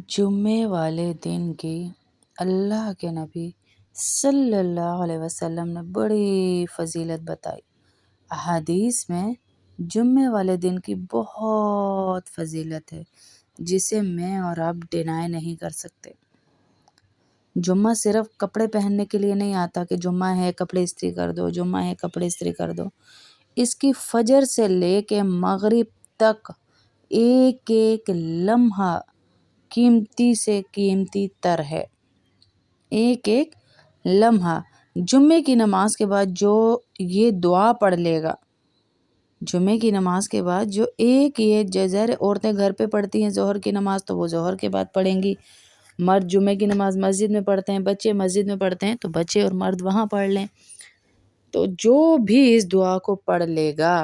جمعے والے دن کی اللہ کے نبی صلی اللہ علیہ وسلم نے بڑی فضیلت بتائی۔ احادیث میں جمعے والے دن کی بہت فضیلت ہے جسے میں اور آپ ڈینائی نہیں کر سکتے۔ جمعہ صرف کپڑے پہننے کے لیے نہیں آتا کہ جمعہ ہے کپڑے استری کر دو، جمعہ ہے کپڑے استری کر دو۔ اس کی فجر سے لے کے مغرب تک ایک ایک لمحہ قیمتی سے قیمتی تر ہے۔ ایک ایک لمحہ جمعے کی نماز کے بعد جو یہ دعا پڑھ لے گا، جمعے کی نماز کے بعد جو یہ جزر عورتیں گھر پہ پڑھتی ہیں ظہر کی نماز تو وہ ظہر کے بعد پڑھیں گی، مرد جمعے کی نماز مسجد میں پڑھتے ہیں، بچے مسجد میں پڑھتے ہیں تو بچے اور مرد وہاں پڑھ لیں۔ تو جو بھی اس دعا کو پڑھ لے گا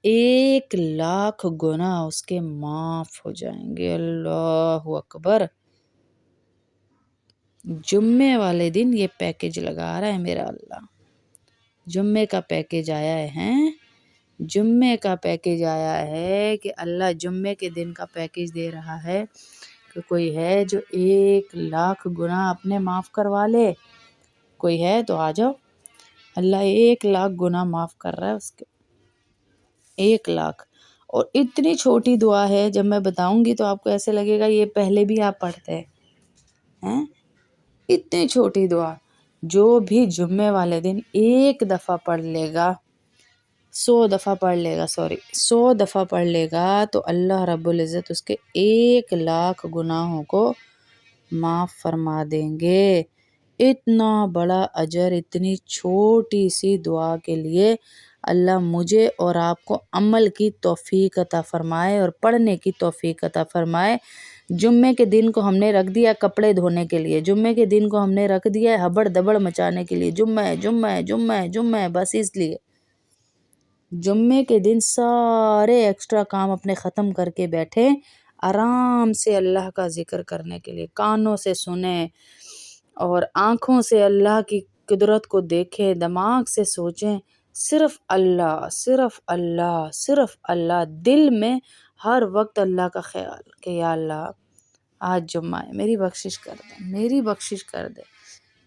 1,00,000 گناہ اس کے معاف ہو جائیں گے۔ اللہ اکبر! جمعے والے دن یہ پیکیج لگا رہا ہے میرا اللہ۔ جمعے کا پیکیج آیا ہے، جمعے کا پیکیج آیا ہے کہ اللہ جمعے کے دن کا پیکیج دے رہا ہے کہ کوئی ہے جو 1,00,000 گناہ اپنے معاف کروا لے، کوئی ہے تو آ جاؤ، اللہ 1,00,000 گناہ معاف کر رہا ہے اس کے، 1,00,000۔ اور اتنی چھوٹی دعا ہے، جب میں بتاؤں گی تو آپ کو ایسے لگے گا یہ پہلے بھی آپ پڑھتے ہیں۔ اتنی چھوٹی دعا جو بھی جمعے والے دن ایک دفعہ پڑھ لے گا، 100 دفعہ پڑھ لے گا، 100 دفعہ پڑھ لے گا تو اللہ رب العزت اس کے 1,00,000 گناہوں کو معاف فرما دیں گے۔ اتنا بڑا اجر اتنی چھوٹی سی دعا کے لیے اللہ مجھے اور آپ کو عمل کی توفیق عطا فرمائے اور پڑھنے کی توفیق عطا فرمائے۔ جمعے کے دن کو ہم نے رکھ دیا کپڑے دھونے کے لیے، جمعے کے دن کو ہم نے رکھ دیا ہبڑ دبڑ مچانے کے لیے، جمعہ ہے جمعہ ہے جمعہ ہے جمعہ ہے، بس اس لیے جمعے کے دن سارے ایکسٹرا کام اپنے ختم کر کے بیٹھے آرام سے اللہ کا ذکر کرنے کے لیے، کانوں سے سنیں اور آنکھوں سے اللہ کی قدرت کو دیکھیں، دماغ سے سوچیں، صرف اللہ صرف اللہ صرف اللہ، دل میں ہر وقت اللہ کا خیال کہ یا اللہ آج جمعہ ہے، میری بخشش کر دے، میری بخشش کر دے۔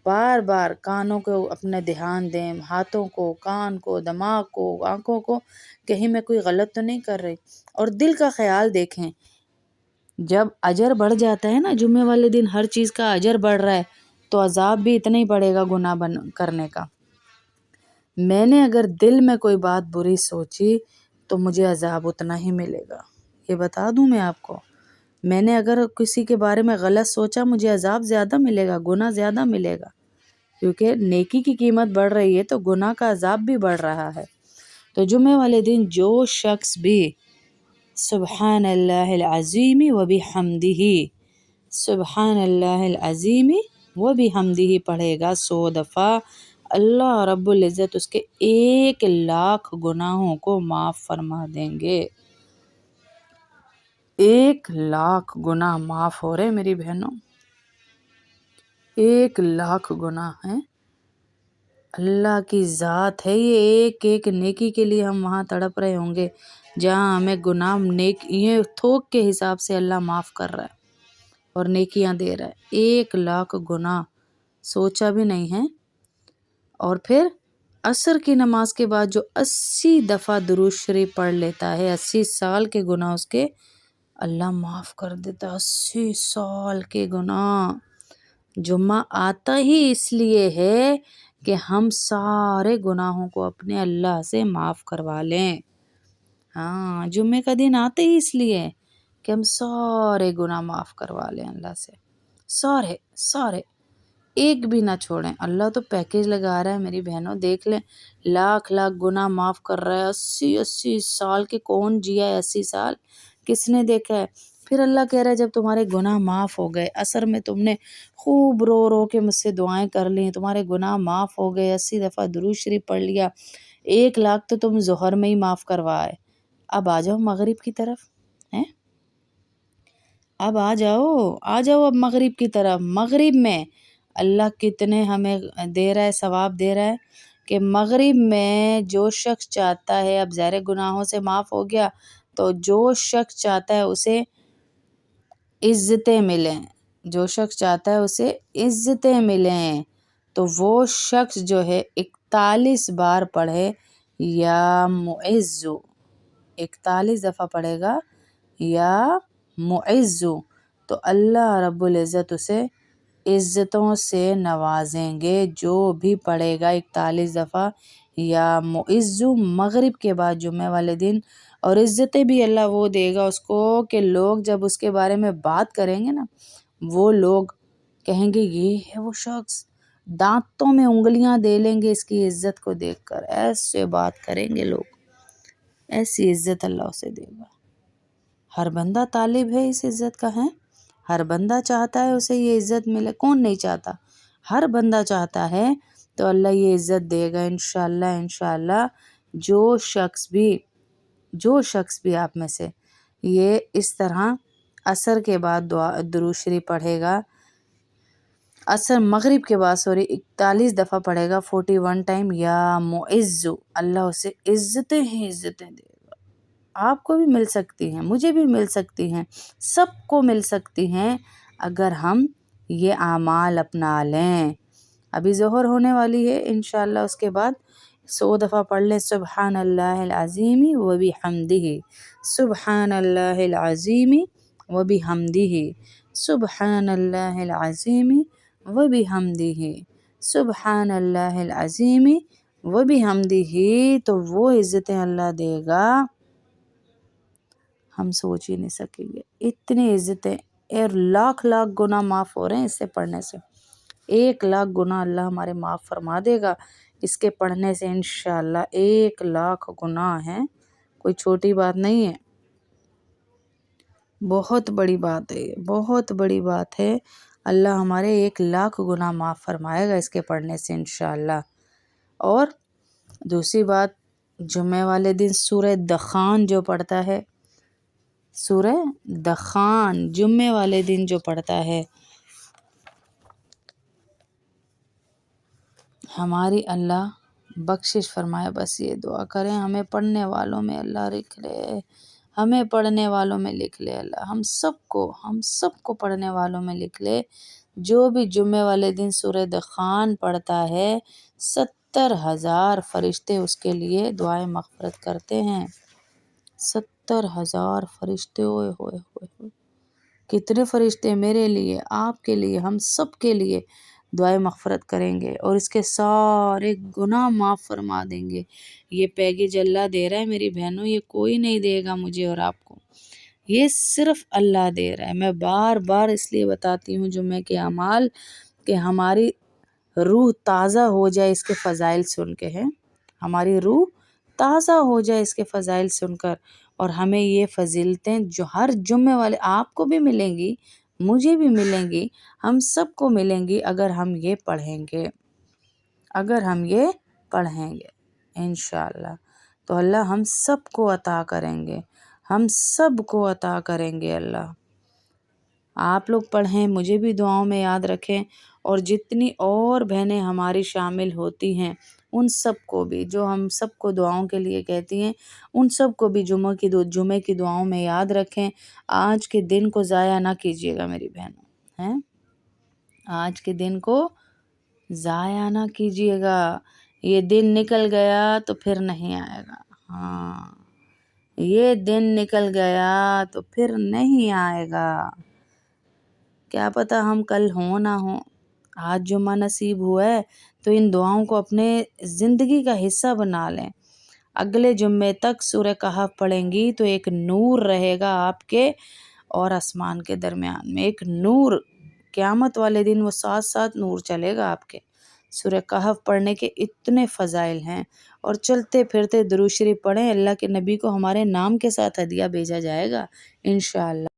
بار بار کانوں کو اپنا دھیان دیں، ہاتھوں کو، کان کو، دماغ کو، آنکھوں کو، کہیں میں کوئی غلط تو نہیں کر رہی، اور دل کا خیال دیکھیں۔ جب اجر بڑھ جاتا ہے نا، جمعے والے دن ہر چیز کا اجر بڑھ رہا ہے تو عذاب بھی اتنا ہی پڑے گا گناہ کرنے کا۔ میں نے اگر دل میں کوئی بات بری سوچی تو مجھے عذاب اتنا ہی ملے گا، یہ بتا دوں میں آپ کو۔ میں نے اگر کسی کے بارے میں غلط سوچا مجھے عذاب زیادہ ملے گا، گناہ زیادہ ملے گا، کیونکہ نیکی کی قیمت بڑھ رہی ہے تو گناہ کا عذاب بھی بڑھ رہا ہے۔ تو جمعے والے دن جو شخص بھی سبحان اللہ العظیم و بحمدہ، سبحان اللہ العظیم و بحمدہ پڑھے گا 100 دفعہ، اللہ رب العزت اس کے 1,00,000 گناہوں کو معاف فرما دیں گے۔ 1,00,000 گناہ معاف ہو رہے میری بہنوں، 1,00,000 گناہ ہیں۔ اللہ کی ذات ہے یہ، ایک ایک نیکی کے لیے ہم وہاں تڑپ رہے ہوں گے جہاں ہمیں گناہ یہ تھوک کے حساب سے اللہ معاف کر رہا ہے اور نیکیاں دے رہا ہے۔ 1,00,000 گناہ سوچا بھی نہیں ہے۔ اور پھر عصر کی نماز کے بعد جو 80 دفعہ درود شریف پڑھ لیتا ہے، 80 سال کے گناہ اس کے اللہ معاف کر دیتا، 80 سال کے گناہ۔ جمعہ آتا ہی اس لیے ہے کہ ہم سارے گناہوں کو اپنے اللہ سے معاف کروا لیں۔ ہاں، جمعے کا دن آتے ہی اس لیے کہ ہم سارے گناہ معاف کروا لیں اللہ سے، سارے سارے، ایک بھی نہ چھوڑیں۔ اللہ تو پیکیج لگا رہا ہے میری بہنوں، دیکھ لیں، 1,00,000 گناہ معاف کر رہا ہے۔ 80 سال کے کون جیا ہے 80 سال، کس نے دیکھا ہے؟ پھر اللہ کہہ رہا ہے جب تمہارے گناہ معاف ہو گئے، عصر میں تم نے خوب رو رو کے مجھ سے دعائیں کر لیں، تمہارے گناہ معاف ہو گئے، 80 دفعہ درود شریف پڑھ لیا، 1,00,000 تو تم ظہر میں ہی معاف کروائے، اب آ جاؤ مغرب کی طرف، ہیں؟ اب آ جاؤ اب مغرب کی طرف۔ مغرب میں اللہ کتنے ہمیں دے رہا ہے، ثواب دے رہا ہے کہ مغرب میں جو شخص چاہتا ہے، اب ظاہر گناہوں سے معاف ہو گیا، تو جو شخص چاہتا ہے اسے عزتیں ملیں، جو شخص چاہتا ہے اسے عزتیں ملیں تو وہ شخص جو ہے 41 بار پڑھے یا معزو، 41 دفعہ پڑھے گا یا معزو، تو اللہ رب العزت اسے عزتوں سے نوازیں گے۔ جو بھی پڑھے گا 41 دفعہ یا معزو مغرب کے بعد جمعے والے دن، اور عزتیں بھی اللہ وہ دے گا اس کو کہ لوگ جب اس کے بارے میں بات کریں گے نا، وہ لوگ کہیں گے یہ ہے وہ شخص، دانتوں میں انگلیاں دے لیں گے اس کی عزت کو دیکھ کر، ایسے بات کریں گے لوگ، ایسی عزت اللہ اسے دے گا۔ ہر بندہ طالب ہے اس عزت کا، ہے ہر بندہ چاہتا ہے اسے یہ عزت ملے، کون نہیں چاہتا، ہر بندہ چاہتا ہے، تو اللہ یہ عزت دے گا انشاءاللہ انشاءاللہ۔ جو شخص بھی آپ میں سے یہ اس طرح عصر کے بعد درود شریف پڑھے گا، مغرب کے بعد 41 دفعہ پڑھے گا 41 ٹائم یا معزو، اللہ اسے عزتیں ہی عزتیں دے گا۔ آپ کو بھی مل سکتی ہیں، مجھے بھی مل سکتی ہیں، سب کو مل سکتی ہیں اگر ہم یہ اعمال اپنا لیں۔ ابھی ظہر ہونے والی ہے انشاءاللہ، اس کے بعد 100 دفعہ پڑھ لیں سبحان اللہ العظیم و بحمدہ، سبحان اللہ العظیم و بحمدہ، سبحان اللہ العظیم و بحمدہ، سبحان اللہ العظیم و بحمدہ، تو وہ عزتیں اللہ دے گا ہم سوچ ہی نہیں سکیں گے، اتنی عزتیں، اور لاکھ گناہ معاف ہو رہے ہیں اس سے پڑھنے سے، 1,00,000 گناہ اللہ ہمارے معاف فرما دے گا اس کے پڑھنے سے انشاءاللہ۔ 1,00,000 گناہ ہیں، کوئی چھوٹی بات نہیں ہے، بہت بڑی بات ہے، بہت بڑی بات ہے، اللہ ہمارے 1,00,000 گناہ معاف فرمائے گا اس کے پڑھنے سے انشاءاللہ۔ اور دوسری بات، جمعے والے دن سورہ دخان جو پڑھتا ہے، سورہ دخان جمعے والے دن جو پڑھتا ہے، ہماری اللہ بخشش فرمائے، بس یہ دعا کریں ہمیں پڑھنے والوں میں اللہ لکھ لے، ہمیں پڑھنے والوں میں لکھ لے اللہ، ہم سب کو پڑھنے والوں میں لکھ لے۔ جو بھی جمعے والے دن سورہ دخان پڑھتا ہے 70,000 فرشتے اس کے لیے دعائیں مغفرت کرتے ہیں، 70,000 فرشتے، ہوئے ہوئے ہوئے، کتنے فرشتے میرے لیے، آپ کے لیے، ہم سب کے لیے دعائیں مغفرت کریں گے اور اس کے سارے گناہ معاف فرما دیں گے۔ یہ پیکیج اللہ دے رہا ہے میری بہنوں، یہ کوئی نہیں دے گا مجھے اور آپ کو، یہ صرف اللہ دے رہا ہے۔ میں بار بار اس لیے بتاتی ہوں جمعے کے اعمال کہ ہماری روح تازہ ہو جائے اس کے فضائل سن کے، ہیں ہماری روح تازہ ہو جائے اس کے فضائل سن کر، اور ہمیں یہ فضیلتیں جو ہر جمعے والے آپ کو بھی ملیں گی، مجھے بھی ملیں گی، ہم سب کو ملیں گی اگر ہم یہ پڑھیں گے، اگر ہم یہ پڑھیں گے انشاءاللہ، تو اللہ ہم سب کو عطا کریں گے، ہم سب کو عطا کریں گے اللہ۔ آپ لوگ پڑھیں، مجھے بھی دعاؤں میں یاد رکھیں، اور جتنی اور بہنیں ہماری شامل ہوتی ہیں ان سب کو بھی، جو ہم سب کو دعاؤں کے لیے کہتی ہیں، ان سب کو بھی جمعے کی دعاؤں میں یاد رکھیں۔ آج کے دن کو ضائع نہ کیجیے گا میری بہنوں، ہیں آج کے دن کو ضائع نہ کیجیے گا، یہ دن نکل گیا تو پھر نہیں آئے گا، ہاں یہ دن نکل گیا تو پھر نہیں آئے گا، کیا پتہ ہم کل ہوں نہ ہوں، آج جمعہ نصیب ہوا ہے تو ان دعاؤں کو اپنے زندگی کا حصہ بنا لیں۔ اگلے جمعے تک سورہ کہف پڑھیں گی تو ایک نور رہے گا آپ کے اور آسمان کے درمیان میں، ایک نور، قیامت والے دن وہ ساتھ نور چلے گا آپ کے۔ سورہ کہف پڑھنے کے اتنے فضائل ہیں، اور چلتے پھرتے درود شریف پڑھیں، اللہ کے نبی کو ہمارے نام کے ساتھ ہدیہ بھیجا جائے گا انشاءاللہ۔